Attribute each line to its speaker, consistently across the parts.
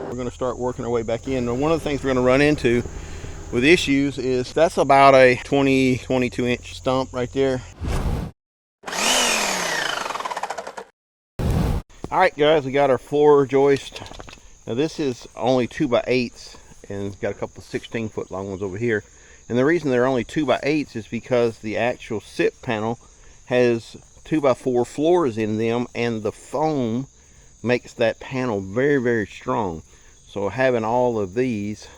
Speaker 1: We're going to start working our way back in. Now, one of the things we're going to run into with issues is that's about a 22 inch stump right there. All right, guys, we got our floor joist. Now this is only 2x8s, and it's got a couple of 16-foot long ones over here. And the reason they're only 2x8s is because the actual SIP panel has 2x4 floors in them, and the foam makes that panel very, very strong. So having all of these,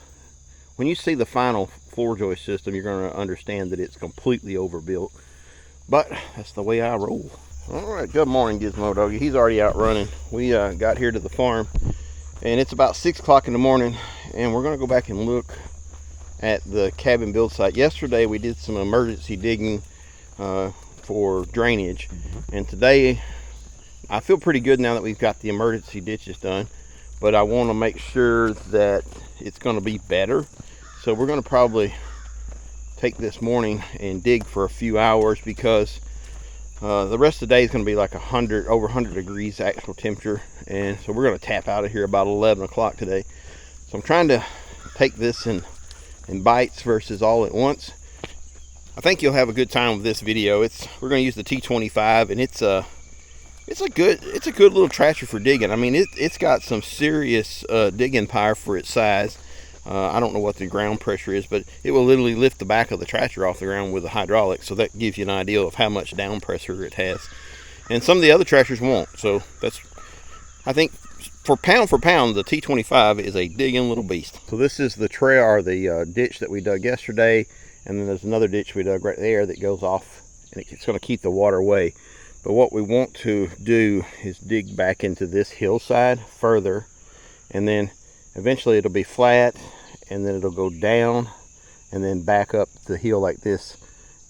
Speaker 1: when you see the final floor joist system, you're going to understand that it's completely overbuilt. But that's the way I roll. All right, good morning, Gizmo Doggy. He's already out running. We got here to the farm, and it's about 6 o'clock in the morning, and we're going to go back and look at the cabin build site. Yesterday we did some emergency digging for drainage, and today I feel pretty good now that we've got the emergency ditches done, but I want to make sure that it's going to be better. So we're going to probably take this morning and dig for a few hours, because the rest of the day is going to be like over 100 degrees actual temperature, and so we're going to tap out of here about 11 o'clock today. So I'm trying to take this in bites versus all at once. I think you'll have a good time with this video. We're going to use the T25, and it's a good little tractor for digging. I mean, it's got some serious digging power for its size. I don't know what the ground pressure is, but it will literally lift the back of the tractor off the ground with a hydraulic, so that gives you an idea of how much down pressure it has. And some of the other tractors won't, so I think for pound, the T25 is a digging little beast. So this is the trail, or the ditch that we dug yesterday, and then there's another ditch we dug right there that goes off, and it's going to keep the water away. But what we want to do is dig back into this hillside further, and then eventually it'll be flat, and then it'll go down and then back up the hill like this.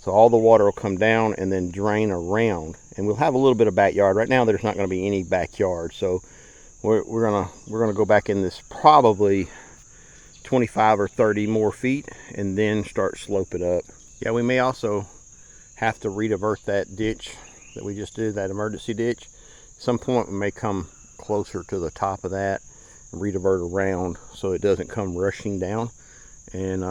Speaker 1: So all the water will come down and then drain around, and we'll have a little bit of backyard. Right now there's not going to be any backyard, so we're gonna go back in this probably 25 or 30 more feet, and then start slope it up. Yeah, we may also have to re-divert that ditch that we just did, that emergency ditch. At some point we may come closer to the top of that and re-divert around so it doesn't come rushing down. And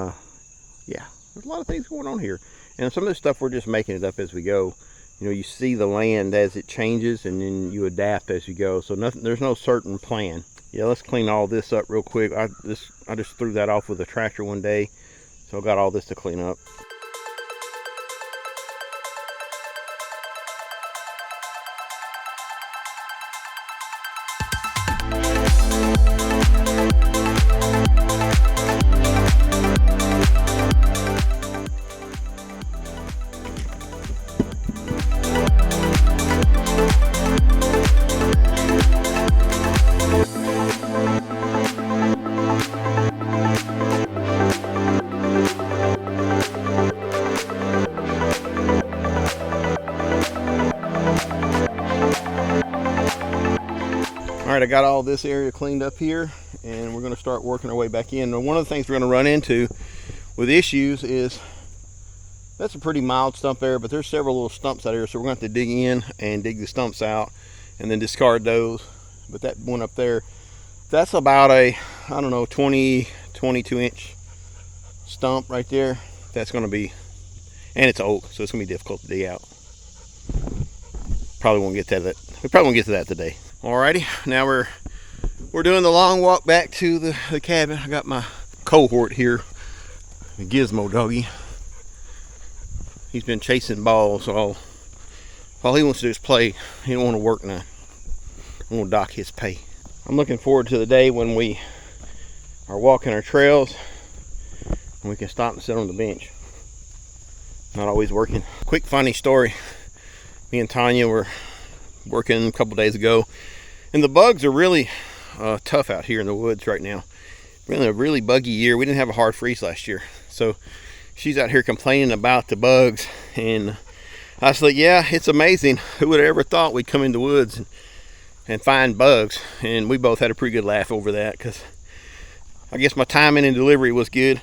Speaker 1: yeah, there's a lot of things going on here, and some of this stuff we're just making it up as we go. You know, you see the land as it changes, and then you adapt as you go. So there's no certain plan. Yeah, let's clean all this up real quick. I just threw that off with a tractor one day, so I got all this to clean up. All right, I got all this area cleaned up here, and we're going to start working our way back in. Now, one of the things we're going to run into with issues is that's a pretty mild stump area, but there's several little stumps out here, so we're going to have to dig in and dig the stumps out and then discard those. But that one up there, that's about a, I don't know, 22 inch stump right there. That's going to be, and it's oak, so it's going to be difficult to dig out. Probably won't get to that. We probably won't get to that today. Alrighty, now we're doing the long walk back to the cabin. I got my cohort here, the Gizmo Doggy. He's been chasing balls, so all he wants to do is play. He don't want to work now. I'm gonna dock his pay. I'm looking forward to the day when we are walking our trails and we can stop and sit on the bench. Not always working. Quick funny story. Me and Tanya were working a couple days ago, and the bugs are really tough out here in the woods right now. Really a really buggy year. We didn't have a hard freeze last year, so she's out here complaining about the bugs, and I was like, yeah, it's amazing. Who would have ever thought we'd come in the woods and find bugs? And we both had a pretty good laugh over that, because I guess my timing and delivery was good.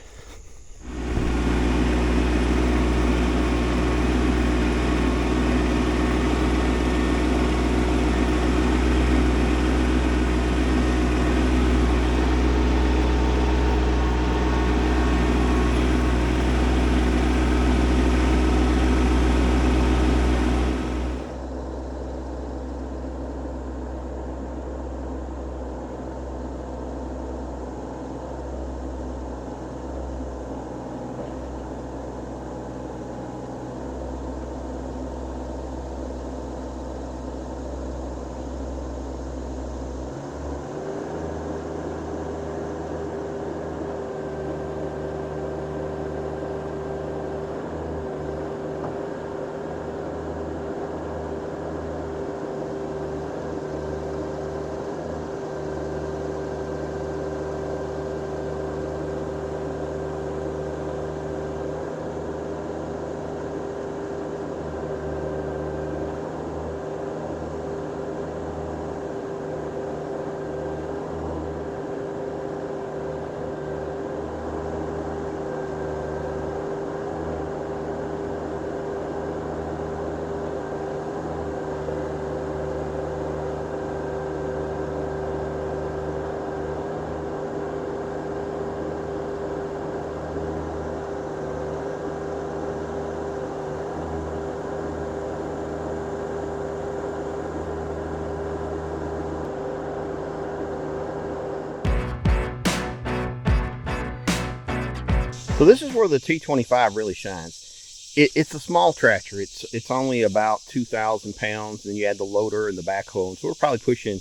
Speaker 1: So this is where the T25 really shines. It's a small tractor. It's only about 2,000 pounds, and you add the loader and the backhoe, and so we're probably pushing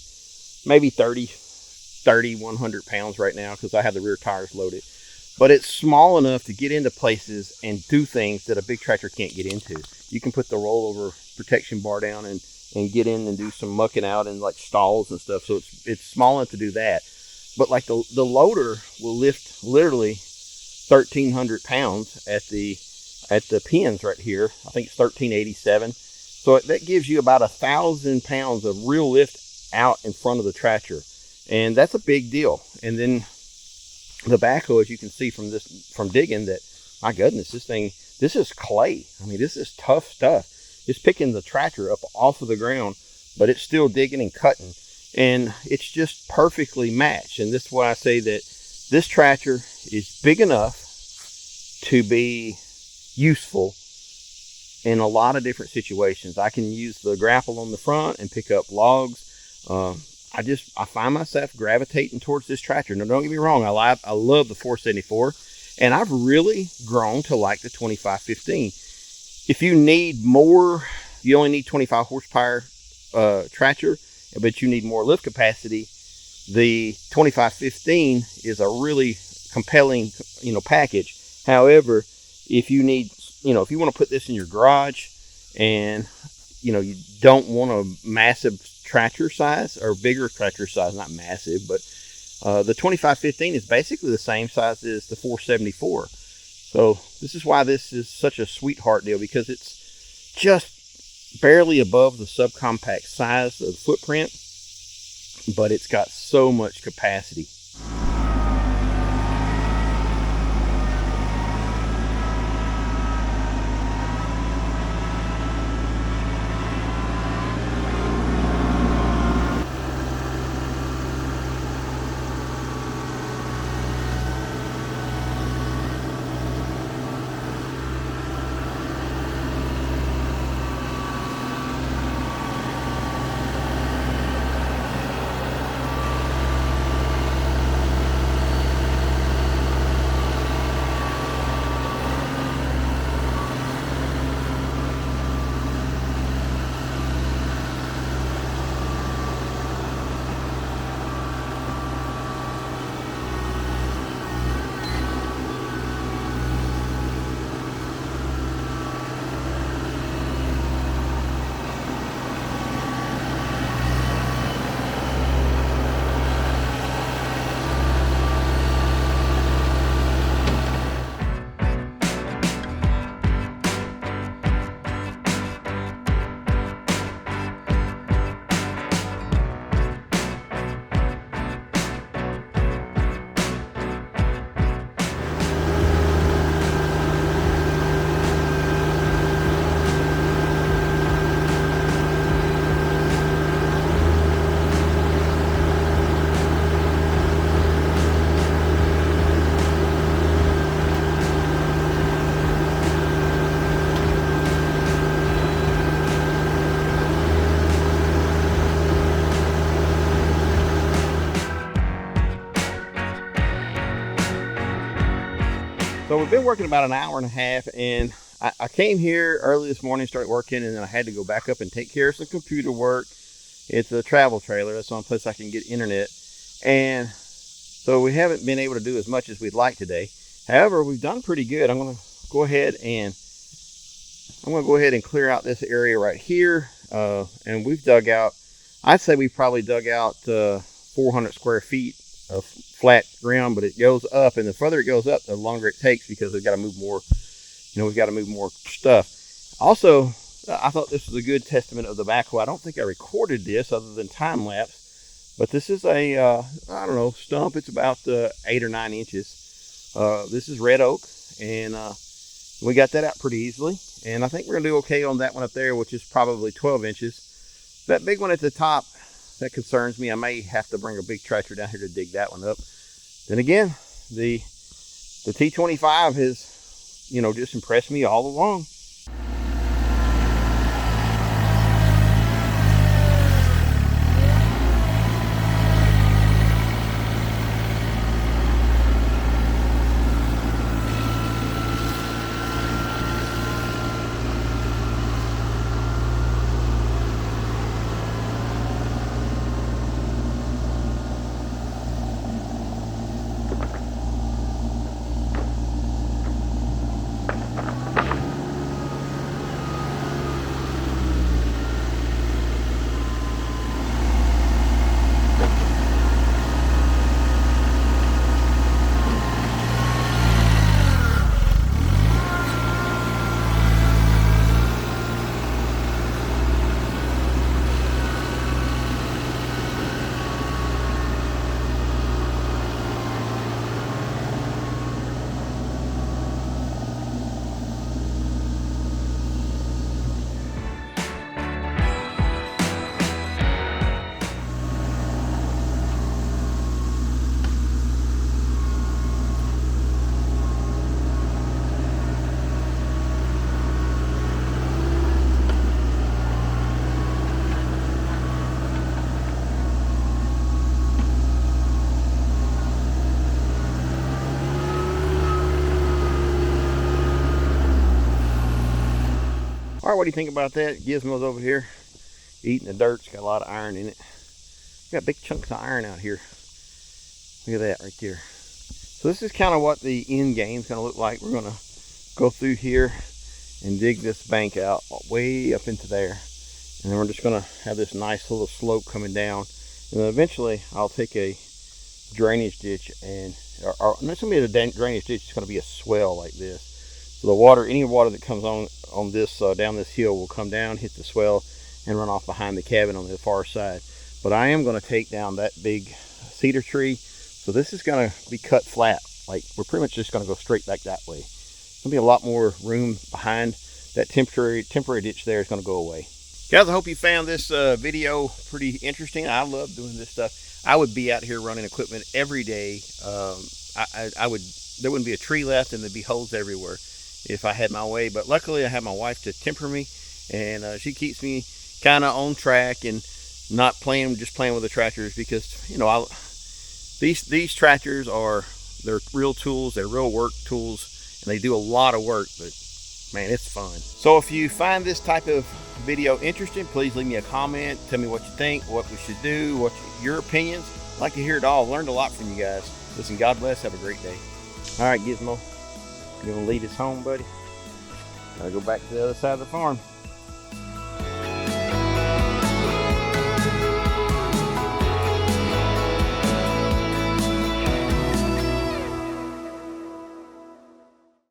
Speaker 1: maybe 100 pounds right now because I have the rear tires loaded. But it's small enough to get into places and do things that a big tractor can't get into. You can put the rollover protection bar down and get in and do some mucking out in like stalls and stuff. So it's small enough to do that. But like the loader will lift literally 1,300 pounds at the pins right here. I think it's 1387. So that gives you about 1,000 pounds of real lift out in front of the tractor, and that's a big deal. And then the backhoe, as you can see from digging, that my goodness, this is clay. I mean, this is tough stuff. It's picking the tractor up off of the ground, but it's still digging and cutting, and it's just perfectly matched. And this is why I say that this tractor is big enough to be useful in a lot of different situations. I can use the grapple on the front and pick up logs. I find myself gravitating towards this tractor. Now, don't get me wrong, I love the 474, and I've really grown to like the 2515. If you need more, you only need 25 horsepower tractor, but you need more lift capacity, the 2515 is a really compelling, package. However, if you need, if you want to put this in your garage and, you don't want a massive tractor size or bigger tractor size, not massive, but the 2515 is basically the same size as the 474. So this is why this is such a sweetheart deal, because it's just barely above the subcompact size of the footprint, but it's got so much capacity. So we've been working about an hour and a half, and I came here early this morning, started working, and then I had to go back up and take care of some computer work. It's a travel trailer. That's the only place I can get internet. And so we haven't been able to do as much as we'd like today. However, we've done pretty good. I'm going to go ahead and clear out this area right here. And we've dug out, I'd say we probably dug out 400 square feet of flat ground, but it goes up, and the further it goes up, the longer it takes, because we've got to move more, we've got to move more stuff. Also, I thought this was a good testament of the backhoe. I don't think I recorded this other than time lapse, but this is a, I don't know, stump. It's about 8 or 9 inches. This is red oak, and we got that out pretty easily. And I think we're gonna do okay on that one up there, which is probably 12 inches. That big one at the top, that concerns me. I may have to bring a big tractor down here to dig that one up. Then again, the T25 has, just impressed me all along. right, what do you think about that? Gizmo's over here eating the dirt. It's got a lot of iron in it. Got big chunks of iron out here. Look at that right there. So this is kind of what the end game is going to look like. We're going to go through here and dig this bank out way up into there. And then we're just going to have this nice little slope coming down. And then eventually I'll take a drainage ditch, and it's going to be a drainage ditch. It's going to be a swell like this. So the water, any water that comes on this down this hill will come down, hit the swell, and run off behind the cabin on the far side. But I am going to take down that big cedar tree. So this is going to be cut flat. Like, we're pretty much just going to go straight back that way. There's going to be a lot more room behind that temporary ditch there is going to go away. Guys, I hope you found this video pretty interesting. I love doing this stuff. I would be out here running equipment every day. There wouldn't be a tree left, and there'd be holes everywhere if I had my way. But luckily I have my wife to temper me, and she keeps me kind of on track and not just playing with the tractors, because, you know, these tractors they're real tools, they're real work tools, and they do a lot of work, but man, it's fun. So if you find this type of video interesting, please leave me a comment. Tell me what you think, what we should do, your opinions. I'd like to hear it all. I've learned a lot from you guys. Listen, God bless. Have a great day. All right, Gizmo, you gonna lead us home, buddy? Gotta go back to the other side of the farm.